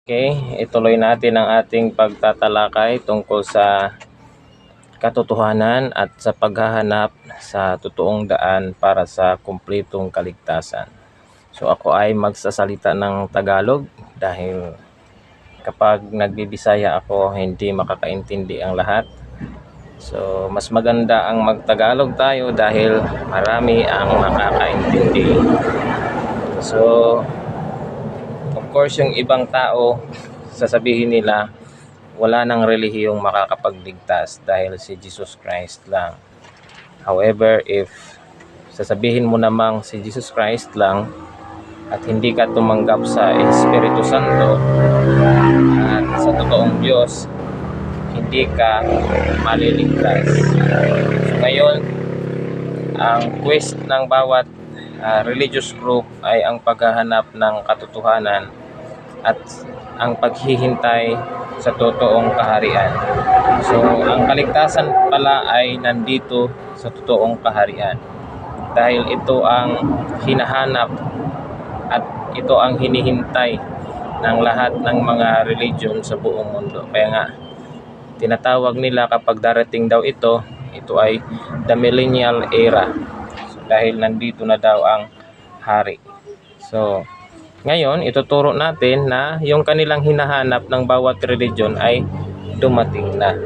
Okay, ituloy natin ang ating pagtatalakay tungkol sa katotohanan at sa paghahanap sa totoong daan para sa kumpletong kaligtasan. So ako ay magsasalita ng Tagalog dahil kapag nagbibisaya ako hindi makakaintindi ang lahat. So mas maganda ang magtagalog tayo dahil marami ang makakaintindi. So of course, yung ibang tao, sasabihin nila, wala nang relihiyong makakapagligtas dahil si Jesus Christ lang. However, if sasabihin mo namang si Jesus Christ lang at hindi ka tumanggap sa Espiritu Santo at sa totoong Diyos, hindi ka maliligtas. So ngayon, ang quest ng bawat religious group ay ang paghahanap ng katotohanan at ang paghihintay sa totoong kaharian. So, ang kaligtasan pala ay nandito sa totoong kaharian. Dahil ito ang hinahanap at ito ang hinihintay ng lahat ng mga religion sa buong mundo. Kaya nga, tinatawag nila kapag darating daw ito ay the millennial era. So, dahil nandito na daw ang hari. So, ngayon, ituturo natin na yung kanilang hinahanap ng bawat religion ay dumating na.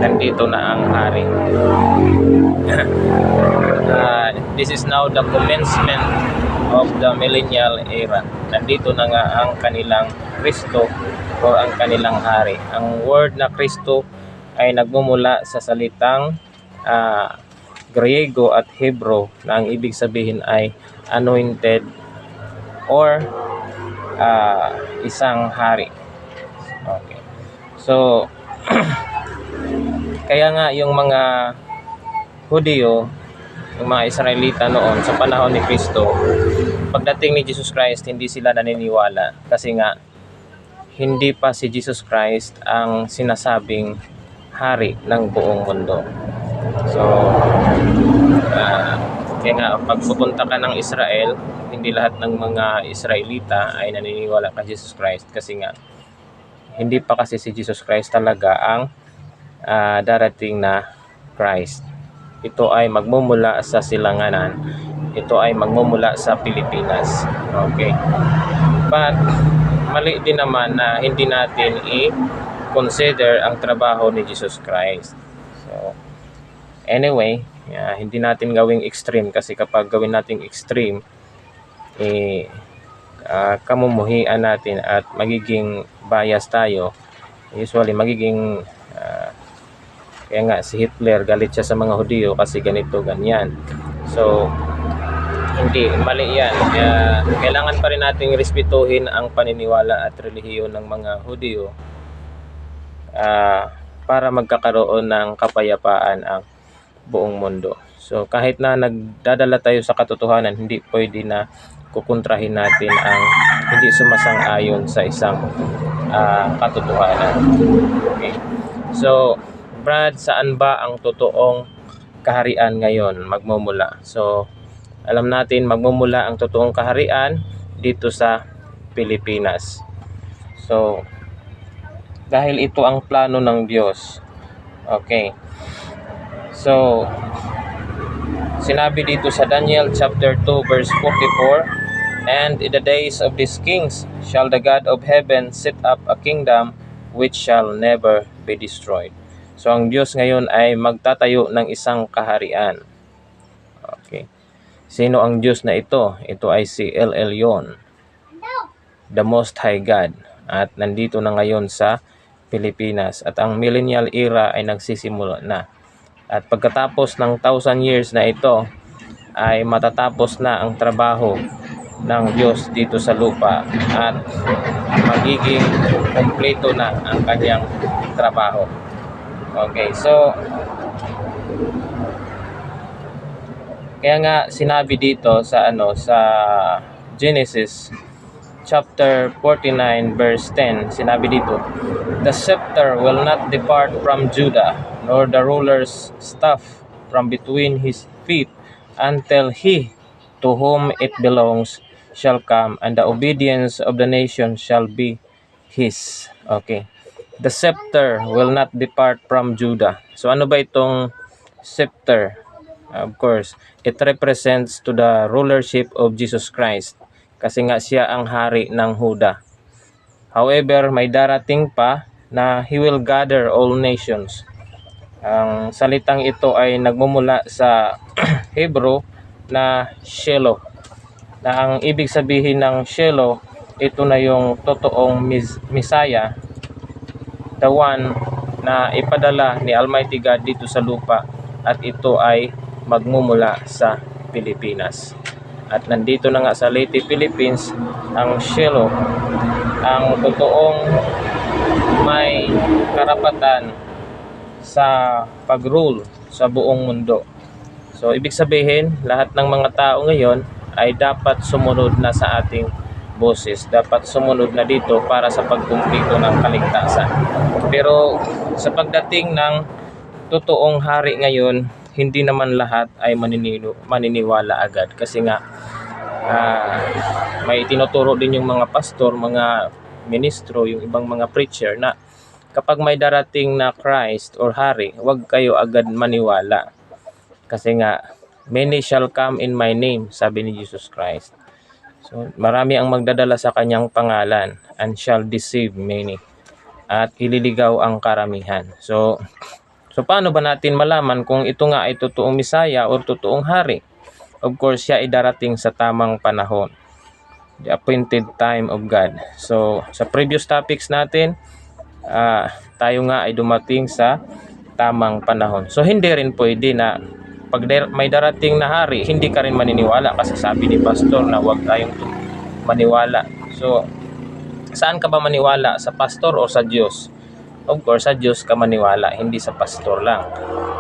Nandito na ang hari. This is now the commencement of the millennial era. Nandito na nga ang kanilang Kristo o ang kanilang hari. Ang word na Kristo ay nagmumula sa salitang Griego at Hebrew na ang ibig sabihin ay anointed or isang hari. Okay. So, kaya nga yung mga Hudyo, yung mga Israelita noon sa panahon ni Kristo, pagdating ni Jesus Christ, hindi sila naniniwala kasi nga hindi pa si Jesus Christ ang sinasabing hari ng buong mundo. So, kaya nga pag pupunta ka ng Israel, hindi lahat ng mga Israelita ay naniniwala kay Jesus Christ kasi nga hindi pa kasi si Jesus Christ talaga ang darating na Christ. Ito ay magmumula sa silanganan. Ito ay magmumula sa Pilipinas. Okay. But mali din naman na hindi natin i-consider ang trabaho ni Jesus Christ. So anyway, hindi natin gawing extreme kasi kapag gawin nating extreme, kamumuhian natin at magiging bias tayo. Usually magiging kaya nga si Hitler galit siya sa mga Hudyo kasi ganito ganyan. So hindi, mali yan. Kailangan pa rin nating respetuhin ang paniniwala at relihiyon ng mga Hudyo para magkakaroon ng kapayapaan ang buong mundo. So kahit na nagdadala tayo sa katotohanan, hindi pwede na kukontrahin natin ang hindi sumasang-ayon sa isang katotohanan. Okay. So, Brad, saan ba ang totoong kaharian ngayon magmumula? So, alam natin magmumula ang totoong kaharian dito sa Pilipinas. So, dahil ito ang plano ng Diyos. Okay. So, sinabi dito sa Daniel chapter 2 verse 44, "And in the days of these kings shall the God of heaven set up a kingdom which shall never be destroyed." So ang Diyos ngayon ay magtatayo ng isang kaharian. Okay. Sino ang Diyos na ito? Ito ay si El Elyon, the Most High God. At nandito na ngayon sa Pilipinas. At ang millennial era ay nagsisimula na. At pagkatapos ng 1,000 years na ito, ay matatapos na ang trabaho ng Diyos dito sa lupa at magiging kompleto na ang kanyang trabaho. Okay, so kaya nga sinabi dito sa sa Genesis chapter 49 verse 10, sinabi dito, "The scepter will not depart from Judah, nor the ruler's staff from between his feet, until he to whom it belongs shall come, and the obedience of the nation shall be his. Okay. The scepter will not depart from Judah. So ano ba itong scepter? Of course, it represents to the rulership of Jesus Christ. Kasi nga siya ang hari ng Huda. However, may darating pa na he will gather all nations. Ang salitang ito ay nagmumula sa Hebrew na Shiloh. Na ang ibig sabihin ng Shiloh, ito na yung totoong Messiah, the one na ipadala ni Almighty God dito sa lupa, at ito ay magmumula sa Pilipinas. At nandito na nga sa Leyte, Philippines, ang Shiloh, ang totoong may karapatan sa pag-rule sa buong mundo. So ibig sabihin, lahat ng mga tao ngayon ay dapat sumunod na sa ating boses, dapat sumunod na dito para sa pagkumpleto ng kaligtasan. Pero sa pagdating ng totoong hari ngayon, hindi naman lahat ay maniniwala agad, kasi nga may tinuturo din yung mga pastor, mga ministro, yung ibang mga preacher na kapag may darating na Christ or hari, huwag kayo agad maniwala. Kasi nga, many shall come in my name, sabi ni Jesus Christ. So, marami ang magdadala sa kanyang pangalan and shall deceive many. At ililigaw ang karamihan. So paano ba natin malaman kung ito nga ay totoong Misaya o totoong hari? Of course, siya ay darating sa tamang panahon. The appointed time of God. So, sa previous topics natin, tayo nga ay dumating sa tamang panahon. So hindi rin pwede na pag may darating na hari, hindi ka rin maniniwala, kasi sabi ni pastor na huwag tayong maniwala. So saan ka ba maniwala? Sa pastor o sa Diyos? Of course, sa Diyos ka maniwala, hindi sa pastor lang.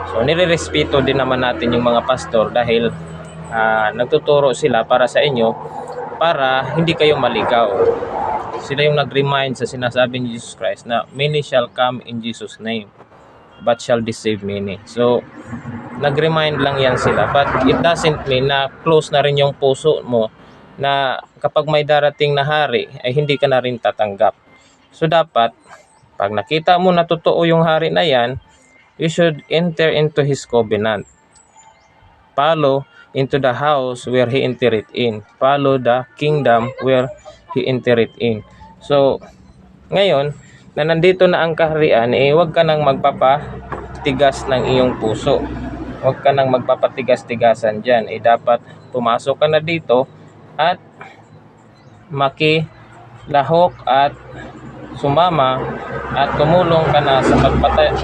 So nirerespeto din naman natin yung mga pastor dahil nagtuturo sila para sa inyo, para hindi kayo maligaw. Sila yung nag-remind sa sinasabi ni Jesus Christ na many shall come in Jesus' name, but shall deceive many. So, nag-remind lang yan sila. But it doesn't mean na close na rin yung puso mo na kapag may darating na hari, ay hindi ka na rin tatanggap. So, dapat, pag nakita mo na totoo yung hari na yan, you should enter into his covenant. Follow into the house where he entered in. Follow the kingdom where he entered in. So, ngayon, na nandito na ang kaharian, huwag ka nang magpapatigas ng iyong puso. Huwag ka nang magpapatigas-tigasan dyan. Dapat pumasok ka na dito at makilahok at sumama at tumulong ka na sa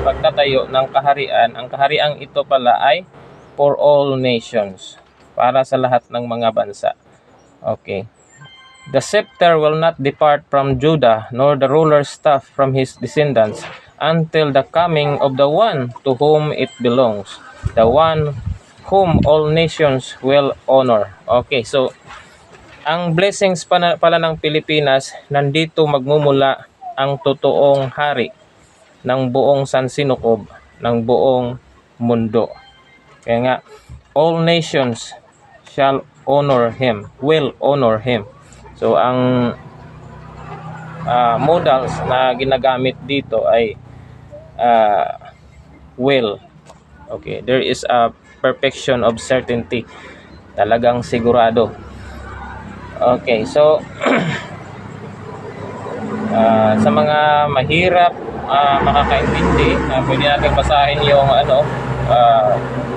pagtatayo ng kaharian. Ang kahariang ito pala ay for all nations, para sa lahat ng mga bansa. Okay. The scepter will not depart from Judah, nor the ruler's staff from his descendants, until the coming of the one to whom it belongs, the one whom all nations will honor. Okay, so ang blessings pala ng Pilipinas, nandito magmumula ang totoong hari ng buong sansinukob, ng buong mundo. Kaya nga, all nations shall honor him, will honor him. So, ang modals na ginagamit dito ay will. Okay, there is a perfection of certainty. Talagang sigurado. Okay, so sa mga mahirap makakaintindi, pwede natin basahin yung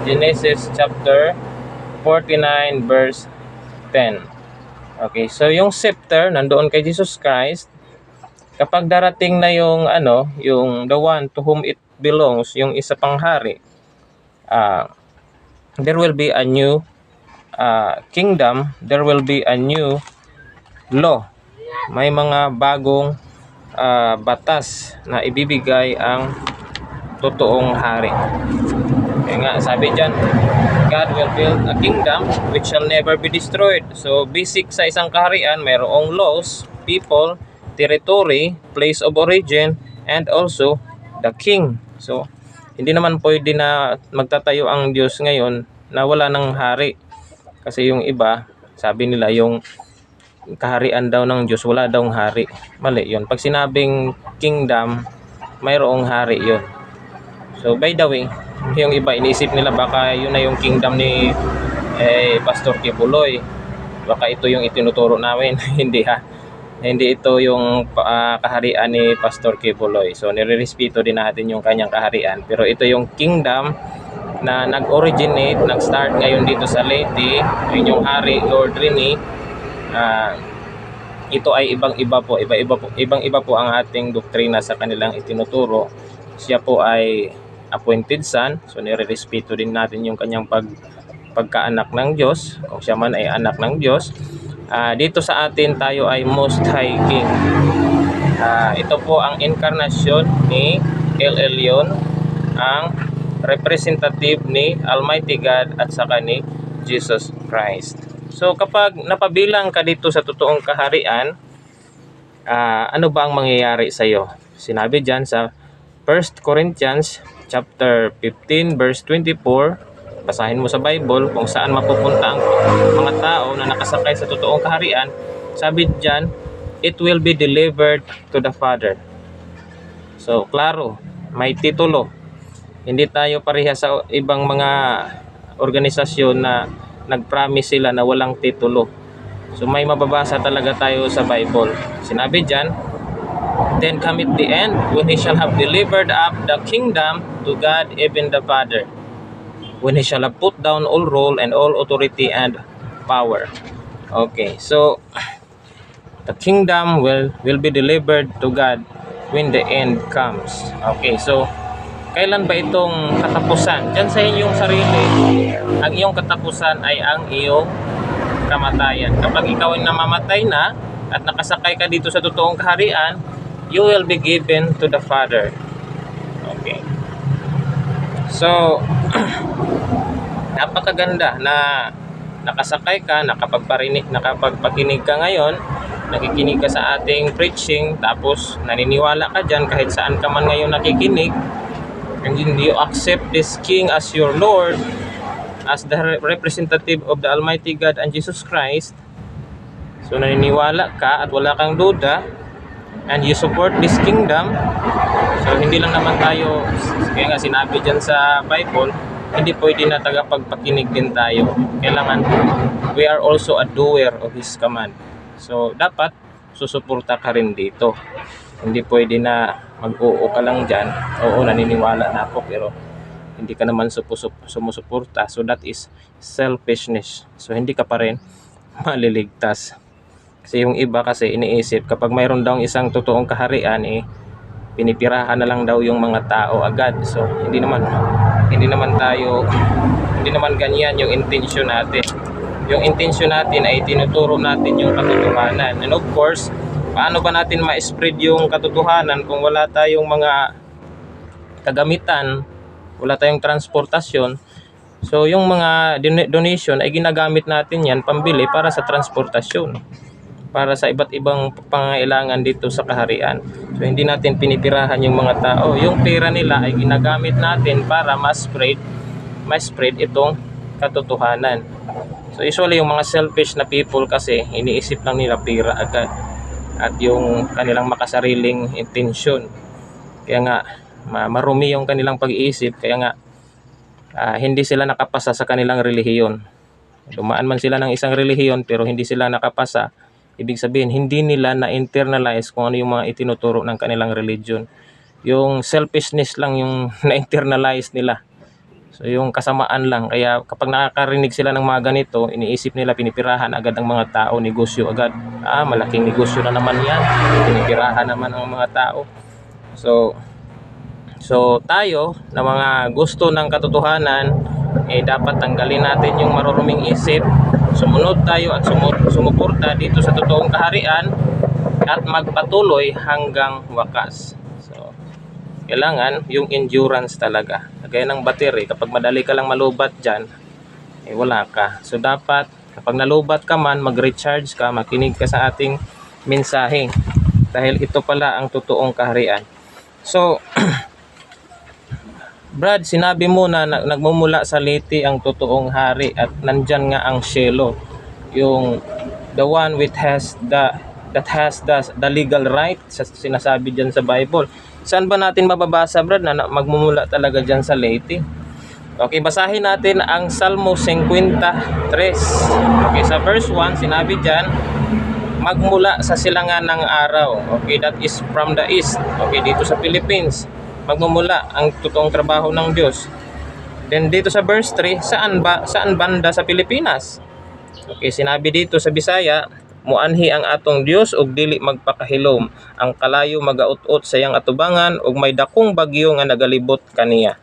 Genesis chapter 49 verse 10. Okay, so yung scepter nandoon kay Jesus Christ. Kapag darating na yung yung the one to whom it belongs, yung isa pang hari, there will be a new kingdom, there will be a new law. May mga bagong batas na ibibigay ang totoong hari. Kaya nga, sabi dyan, God will build a kingdom which shall never be destroyed. So, basic sa isang kaharian, mayroong laws, people, territory, place of origin, and also the king. So, hindi naman pwede na magtatayo ang Diyos ngayon na wala ng hari. Kasi yung iba, sabi nila, yung kaharian daw ng Diyos, wala daw hari. Mali yun. Pag sinabing kingdom, mayroong hari yun. So by the way, yung iba iniisip nila baka yun na yung kingdom ni Pastor Kibuloy. Baka ito yung itinuturo namin. Hindi ha. Hindi ito yung kaharian ni Pastor Kibuloy. So nirerespeto din natin yung kanyang kaharian. Pero ito yung kingdom na nag-originate, nag-start ngayon dito sa Leyte. Yun yung hari Lord Rene. Ito ay ibang-iba po ang ating doktrina sa kanilang itinuturo. Siya po ay appointed son, so nirerespeto din natin yung kanyang pagkaanak ng Diyos, kung siya man ay anak ng Diyos. Dito sa atin tayo ay Most High King. Ito po ang inkarnasyon ni El Elyon, ang representative ni Almighty God at saka ni Jesus Christ. So kapag napabilang ka dito sa totoong kaharian, ano ba ang mangyayari sa iyo? Sinabi diyan sa 1 Corinthians chapter 15 verse 24, basahin mo sa Bible kung saan mapupunta ang mga tao na nakasakay sa totoong kaharian. Sabi diyan, it will be delivered to the Father. So klaro, may titulo. Hindi tayo parehas sa ibang mga organisasyon na nag-promise sila na walang titulo. So may mababasa talaga tayo sa Bible. Sinabi diyan, then cometh the end, when he shall have delivered up the kingdom to God even the Father, when he shall have put down all rule and all authority and power. Okay, so the kingdom will be delivered to God when the end comes. Okay, so kailan ba itong katapusan? Diyan sa inyong sarili, ang iyong katapusan ay ang iyong kamatayan. Kapag ikaw ay namamatay na at nakasakay ka dito sa totoong kaharian, you will be given to the Father. Okay. So, napakaganda na nakasakay ka, nakapagpakinig ka ngayon, nakikinig ka sa ating preaching, tapos naniniwala ka dyan kahit saan ka man ngayon nakikinig, and you accept this King as your Lord, as the representative of the Almighty God and Jesus Christ. So naniniwala ka at wala kang duda, and you support this kingdom. So hindi lang naman tayo, kaya nga sinabi dyan sa Bible, hindi pwede na tagapagpakinig din tayo. Kailangan we are also a doer of His command. So dapat susuporta ka rin dito. Hindi pwede na mag-oo ka lang dyan. Oo, naniniwala na ako pero hindi ka naman sumusuporta. So that is selfishness. So hindi ka pa rin maliligtas. Kasi yung iba kasi iniisip kapag mayroon daw isang totoong kaharian, pinipirahan na lang daw yung mga tao agad. So hindi naman ganyan yung intention natin. Yung intention natin ay tinuturo natin yung katotohanan. And of course, paano ba natin ma-spread yung katotohanan kung wala tayong mga kagamitan, wala tayong transportasyon? So yung mga donation ay ginagamit natin yan pambili para sa transportasyon, para sa iba't ibang pangangailangan dito sa kaharian. So hindi natin pinipirahan yung mga tao. Yung pera nila ay ginagamit natin para ma-spread itong katotohanan. So usually yung mga selfish na people kasi iniisip lang nila pera agad at yung kanilang makasariling intensyon. Kaya nga marumi yung kanilang pag-iisip, kaya nga hindi sila nakapasa sa kanilang relihiyon. Dumaan man sila ng isang relihiyon pero hindi sila nakapasa, ibig sabihin hindi nila na-internalize kung ano yung mga itinuturo ng kanilang religion. Yung selfishness lang yung na-internalize nila. So yung kasamaan lang. Kaya kapag nakakarinig sila ng mga ganito, iniisip nila pinipirahan agad ang mga tao, negosyo agad. Malaking negosyo na naman yan. Pinipirahan naman ang mga tao. So tayo na mga gusto ng katotohanan, dapat tanggalin natin yung maruruming isip. Sumunod tayo at sumuporta dito sa totoong kaharian at magpatuloy hanggang wakas. So kailangan yung endurance talaga. Gaya ng battery, kapag madali ka lang malubat dyan, wala ka. So dapat kapag nalubat ka man, mag-recharge ka, makinig ka sa ating mensahe. Dahil ito pala ang totoong kaharian. So Brad, sinabi mo na nagmumula sa Leyte ang totoong hari at nandyan nga ang Cielo, yung the one with has the legal right, sinasabi diyan sa Bible. Saan ba natin mababasa, brad, na magmumula talaga diyan sa laity? Okay, basahin natin ang Salmo 53. Okay, sa verse 1 sinabi diyan, magmula sa silangan ng araw. Okay, that is from the east. Okay, dito sa Philippines, magmumula ang totoong trabaho ng Diyos. Then dito sa verse 3, saan banda sa Pilipinas? Okay, sinabi dito sa Bisaya, muanhi ang atong Dios ug dili magpakahilom, ang kalayo magaut-ot sa iyang atubangan ug may dakong bagyo nga nagalibot kaniya.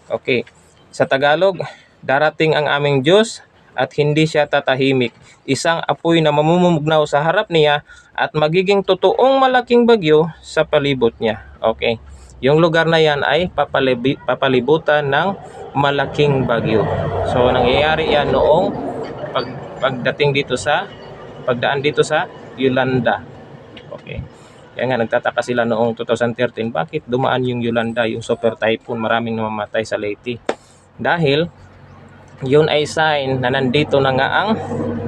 Okay, sa Tagalog, darating ang aming Diyos at hindi siya tatahimik. Isang apoy na mamumugnaw sa harap niya at magiging totoong malaking bagyo sa palibot niya. Okay, yung lugar na yan ay papalibutan ng malaking bagyo. So nangyayari yan noong pagdaan dito sa Yolanda. Okay. Kaya nga nagtataka sila noong 2013, bakit dumaan yung Yolanda, yung super typhoon, maraming namamatay sa Leyte. Dahil yun ay sign na nandito na nga ang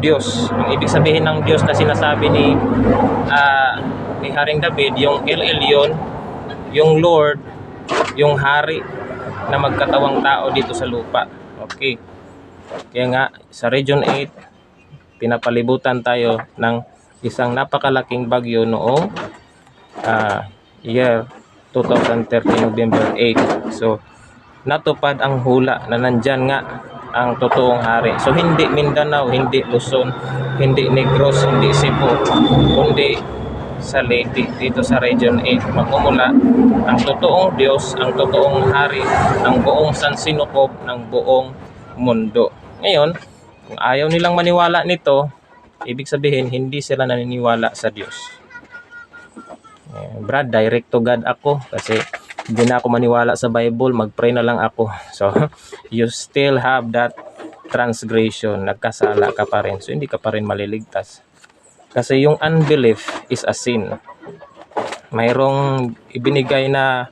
Diyos. Ang ibig sabihin ng Diyos na sinasabi ni Haring David, yung El Elyon, yung Lord, yung Hari na magkatawang tao dito sa lupa. Okay. Kaya nga sa Region 8, pinapalibutan tayo ng isang napakalaking bagyo noong year 2013, November 8. So natupad ang hula na nandyan nga ang totoong hari. So hindi Mindanao, hindi Luzon, hindi Negros, hindi Cebu, kundi sa Leyte, dito sa Region 8, magmumula ang totoong Diyos, ang totoong hari ng buong sansinukob ng buong mundo. Ngayon, kung ayaw nilang maniwala nito, ibig sabihin hindi sila naniniwala sa Diyos. Brad, direct to God ako kasi hindi na ako maniwala sa Bible, mag-pray na lang ako. So, you still have that transgression, nagkasala ka pa rin. So, hindi ka pa rin maliligtas. Kasi yung unbelief is a sin. Mayroong ibinigay na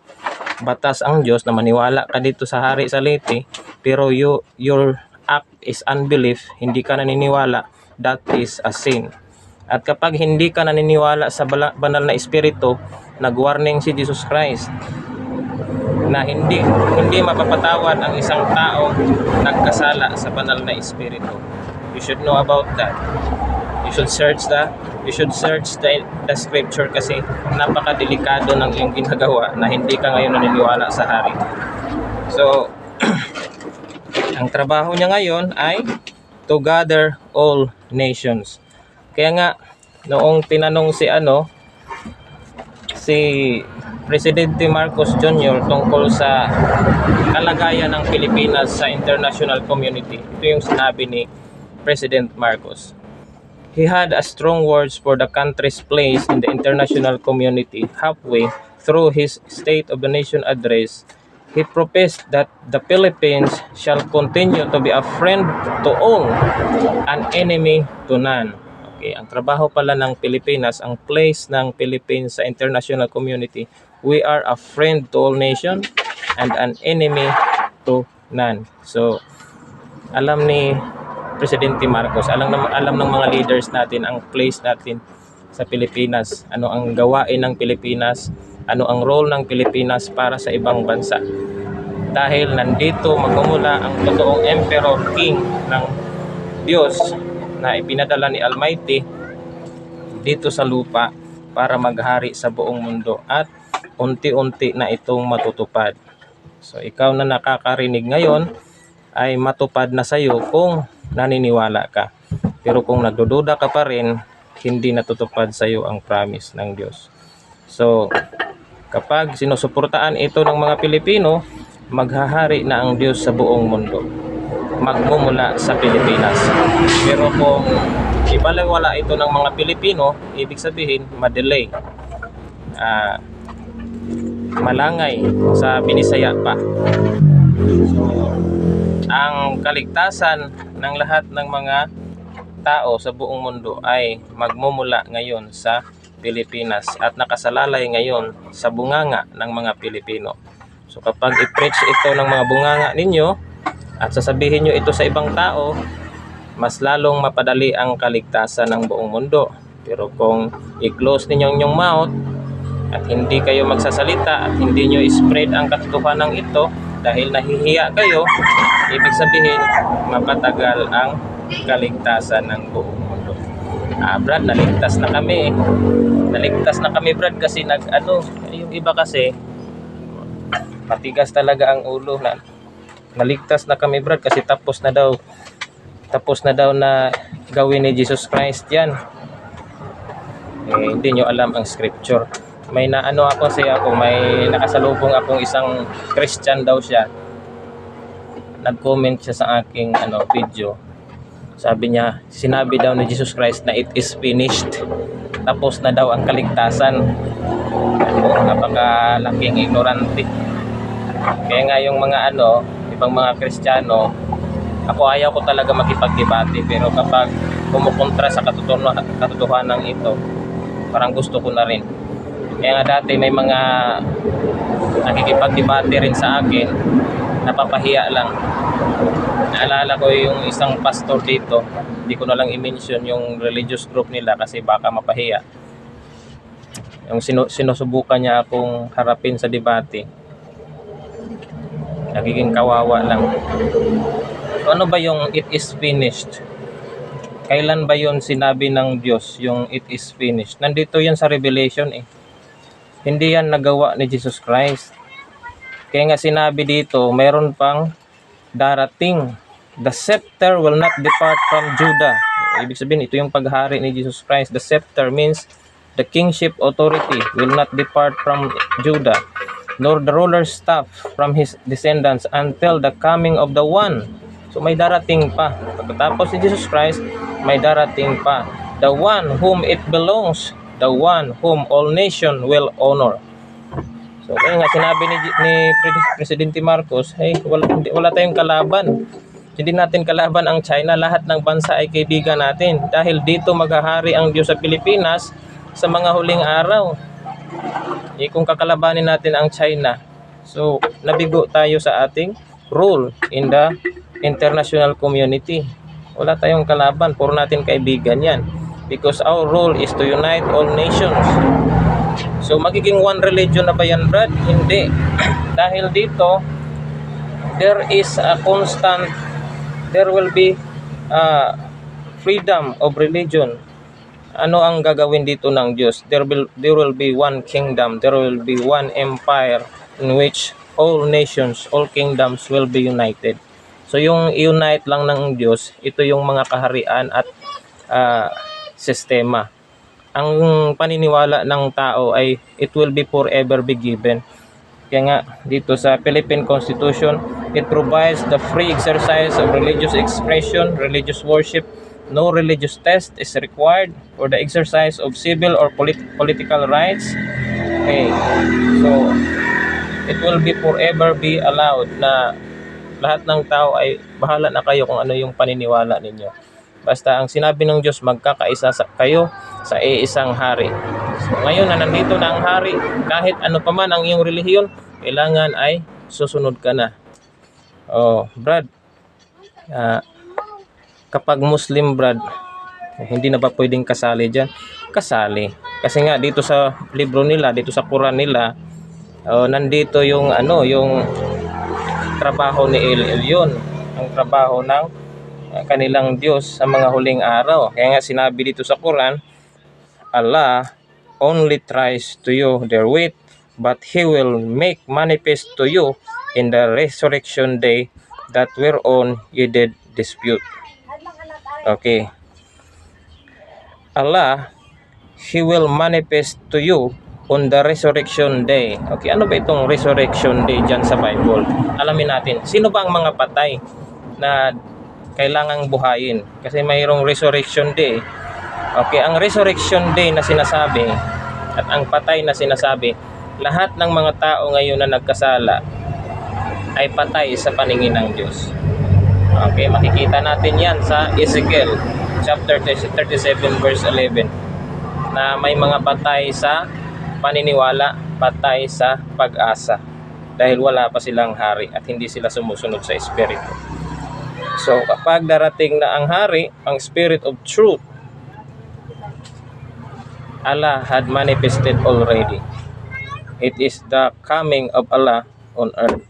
batas ang Diyos na maniwala ka dito sa hari sa Leyte, pero your act is unbelief, hindi ka naniniwala, that is a sin. At kapag hindi ka naniniwala sa banal na espiritu, nag-warning si Jesus Christ na hindi mapapatawad ang isang tao nagkasala sa banal na espiritu. You should know about that. You should search the scripture kasi napakadelikado ng iyong ginagawa na hindi ka ngayon naniniwala sa hari. So, ang trabaho niya ngayon ay to gather all nations. Kaya nga, noong tinanong si Presidente Marcos Jr. tungkol sa kalagayan ng Pilipinas sa international community, ito yung sinabi ni President Marcos. He had a strong words for the country's place in the international community. Halfway through his State of the Nation address, he professed that the Philippines shall continue to be a friend to all, an enemy to none. Okay, ang trabaho pala ng Pilipinas, ang place ng Philippines sa international community, we are a friend to all nations and an enemy to none. So, alam ni Presidente Marcos, alam ng mga leaders natin ang place natin sa Pilipinas, ano ang gawain ng Pilipinas, ano ang role ng Pilipinas para sa ibang bansa. Dahil nandito magmumula ang totoong Emperor King ng Diyos na ipinadala ni Almighty dito sa lupa para maghari sa buong mundo at unti-unti na itong matutupad. So ikaw na nakakarinig ngayon ay matupad na sa iyo kung naniniwala ka. Pero kung nagdududa ka pa rin, hindi natutupad sa iyo ang promise ng Diyos. So, kapag sinusuportaan ito ng mga Pilipino, maghahari na ang Diyos sa buong mundo. Magmumula sa Pilipinas. Pero kung ibalewala ito ng mga Pilipino, ibig sabihin, madelay. Malangay sa Binisaya pa. So, ang kaligtasan ng lahat ng mga tao sa buong mundo ay magmumula ngayon sa Pilipinas at nakasalalay ngayon sa bunganga ng mga Pilipino. So kapag i-preach ito ng mga bunganga ninyo at sasabihin nyo ito sa ibang tao, mas lalong mapadali ang kaligtasan ng buong mundo. Pero kung i-close ninyo yung mouth at hindi kayo magsasalita at hindi nyo spread ang katotohanan ito dahil nahihiya kayo, ibig sabihin mapatagal ang kaligtasan ng buong mundo. Brad, naligtas na kami. Naligtas na kami, Brad, kasi yung iba kasi matigas talaga ang ulo na naligtas na kami, Brad, kasi tapos na daw na gawin ni Jesus Christ yan. Hindi nyo alam ang scripture. May may nakasalubong akong isang Christian daw siya. Nag-comment siya sa aking video. Sabi niya, sinabi daw ni Jesus Christ na it is finished. Tapos na daw ang kaligtasan. Napakalaking ignorante. Kaya nga yung ibang mga Kristiyano, ayaw ko talaga makipagdebate, pero kapag kumukontra sa katotohanan ito, parang gusto ko na rin. Kaya nga dati may mga nakikipagdebate rin sa akin, napapahiya lang. Naalala ko yung isang pastor dito, hindi ko na lang i-mention yung religious group nila kasi baka mapahiya. Yung sinusubukan niya akong harapin sa debate, nagiging kawawa lang. Ano ba yung it is finished? Kailan ba yon sinabi ng Diyos yung it is finished? Nandito yan sa Revelation eh. Hindi yan nagawa ni Jesus Christ. Kaya nga sinabi dito, mayroon pang darating. The scepter will not depart from Judah. Ibig sabihin, ito yung paghari ni Jesus Christ. The scepter means the kingship authority will not depart from Judah, nor the ruler's staff from his descendants until the coming of the one. So may darating pa. Pagkatapos si Jesus Christ, may darating pa. The one whom it belongs, the one whom all nation will honor. So kaya nga sinabi ni Presidente Marcos, wala tayong kalaban. Hindi natin kalaban ang China. Lahat ng bansa ay kaibigan natin. Dahil dito maghahari ang Diyos sa Pilipinas sa mga huling araw. Kung kakalabanin natin ang China, so nabigo tayo sa ating role in the international community. Wala tayong kalaban, puro natin kaibigan yan. Because our role is to unite all nations. So magiging one religion na ba yan, Brad? Hindi. Dahil dito, there will be freedom of religion. Ano ang gagawin dito ng Diyos? There will be one kingdom, there will be one empire in which all nations, all kingdoms will be united. So yung unite lang ng Diyos, ito yung mga kaharian at sistema. Ang paniniwala ng tao ay it will be forever be given. Kaya nga dito sa Philippine Constitution, it provides the free exercise of religious expression, religious worship. No religious test is required for the exercise of civil or political rights. So it will be forever be allowed na lahat ng tao ay bahala na kayo kung ano yung paniniwala ninyo. Basta ang sinabi ng Diyos, magkakaisa kayo sa iisang hari. So ngayon na nandito na ang hari, kahit ano pa man ang iyong relihiyon, kailangan ay susunod ka na. Brad, kapag Muslim, Brad, hindi na ba pwedeng kasali dyan? Kasali. Kasi nga dito sa libro nila, dito sa Quran nila, nandito yung trabaho ni Elyon, ang trabaho ng kanilang Diyos sa mga huling araw. Kaya nga sinabi dito sa Quran, Allah only tries to you their wit, but He will make manifest to you in the resurrection day that whereon you did dispute. Okay. Allah, He will manifest to you on the resurrection day. Okay, ano ba itong resurrection day dyan sa Bible? Alamin natin, sino ba ang mga patay na kailangang buhayin? Kasi mayroong resurrection day. Okay, ang resurrection day na sinasabi at ang patay na sinasabi, lahat ng mga tao ngayon na nagkasala ay patay sa paningin ng Diyos. Okay, makikita natin yan sa Ezekiel chapter 37 verse 11 na may mga patay sa paniniwala, patay sa pag-asa dahil wala pa silang hari at hindi sila sumusunod sa Espiritu. So kapag darating na ang hari, ang Spirit of Truth, Allah had manifested already. It is the coming of Allah on earth.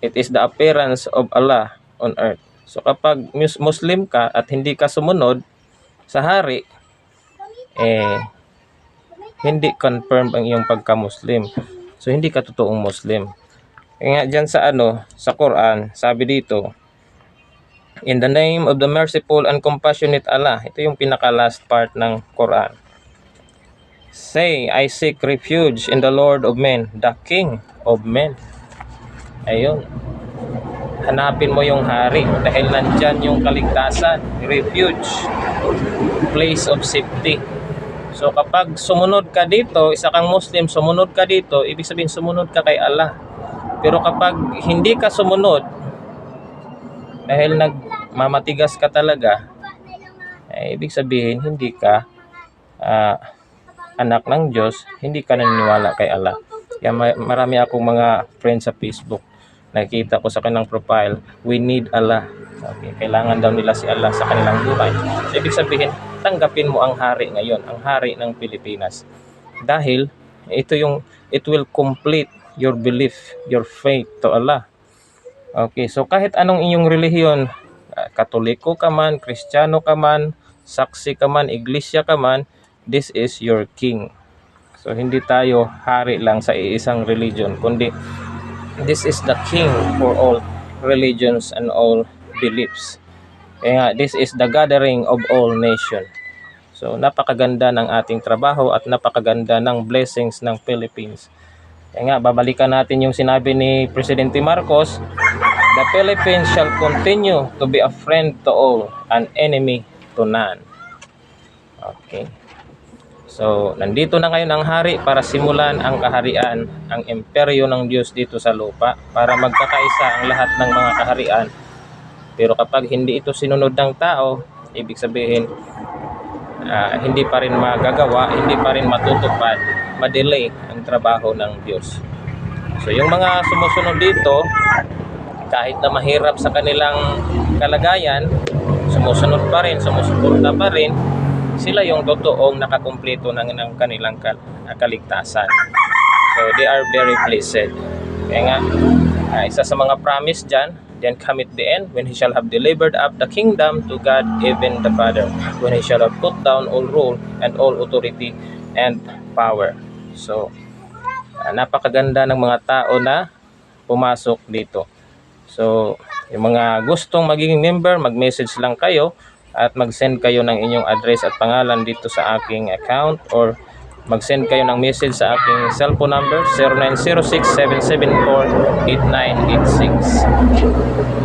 It is the appearance of Allah on earth. So kapag Muslim ka at hindi ka sumunod sa hari, hindi confirmed ang iyong pagka-Muslim. So hindi ka totoong Muslim. Kaya nga dyan sa Quran, sabi dito, in the name of the merciful and compassionate Allah. Ito yung pinaka-last part ng Quran. Say, I seek refuge in the Lord of men, the King of men. Ayun. Hanapin mo yung hari dahil nandyan yung kaligtasan, refuge, place of safety. So kapag sumunod ka dito, isa kang Muslim, sumunod ka dito, ibig sabihin sumunod ka kay Allah. Pero kapag hindi ka sumunod, dahil nagmamatigas ka talaga, ibig sabihin hindi ka anak ng Diyos, hindi ka naniniwala kay Allah. Kaya marami akong mga friends sa Facebook, nakikita ko sa kanilang profile, we need Allah. Okay, kailangan daw nila si Allah sa kanilang buhay. So, ibig sabihin, tanggapin mo ang hari ngayon, ang hari ng Pilipinas. Dahil it will complete your belief, your faith to Allah. Okay, so kahit anong inyong relihiyon, Katoliko ka man, Kristiyano ka man, Saksi ka man, Iglesia ka man, this is your king. So hindi tayo hari lang sa iisang religion, kundi this is the king for all religions and all beliefs. Kaya this is the gathering of all nations. So napakaganda ng ating trabaho at napakaganda ng blessings ng Philippines. Kaya nga, babalikan natin yung sinabi ni Presidente Marcos, the Philippines shall continue to be a friend to all, an enemy to none. Okay. So, nandito na ngayon ang hari para simulan ang kaharian, ang imperyo ng Diyos dito sa lupa, para magkakaisa ang lahat ng mga kaharian. Pero kapag hindi ito sinunod ng tao, ibig sabihin, hindi pa rin magagawa, hindi pa rin matutupad, madelay ang trabaho ng Diyos. So yung mga sumusunod dito, kahit na mahirap sa kanilang kalagayan, sumusunod pa rin, sumusuporta pa rin, sila yung totoong nakakumpleto ng kanilang kaligtasan. So they are very blessed. Kaya nga, isa sa mga promise dyan, then cometh the end, when he shall have delivered up the kingdom to God, even the Father, when he shall have put down all rule and all authority and power. So, napakaganda ng mga tao na pumasok dito. So, yung mga gustong magiging member, mag-message lang kayo at mag-send kayo ng inyong address at pangalan dito sa aking account, or mag-send kayo ng message sa aking cellphone number 0906-774-8986.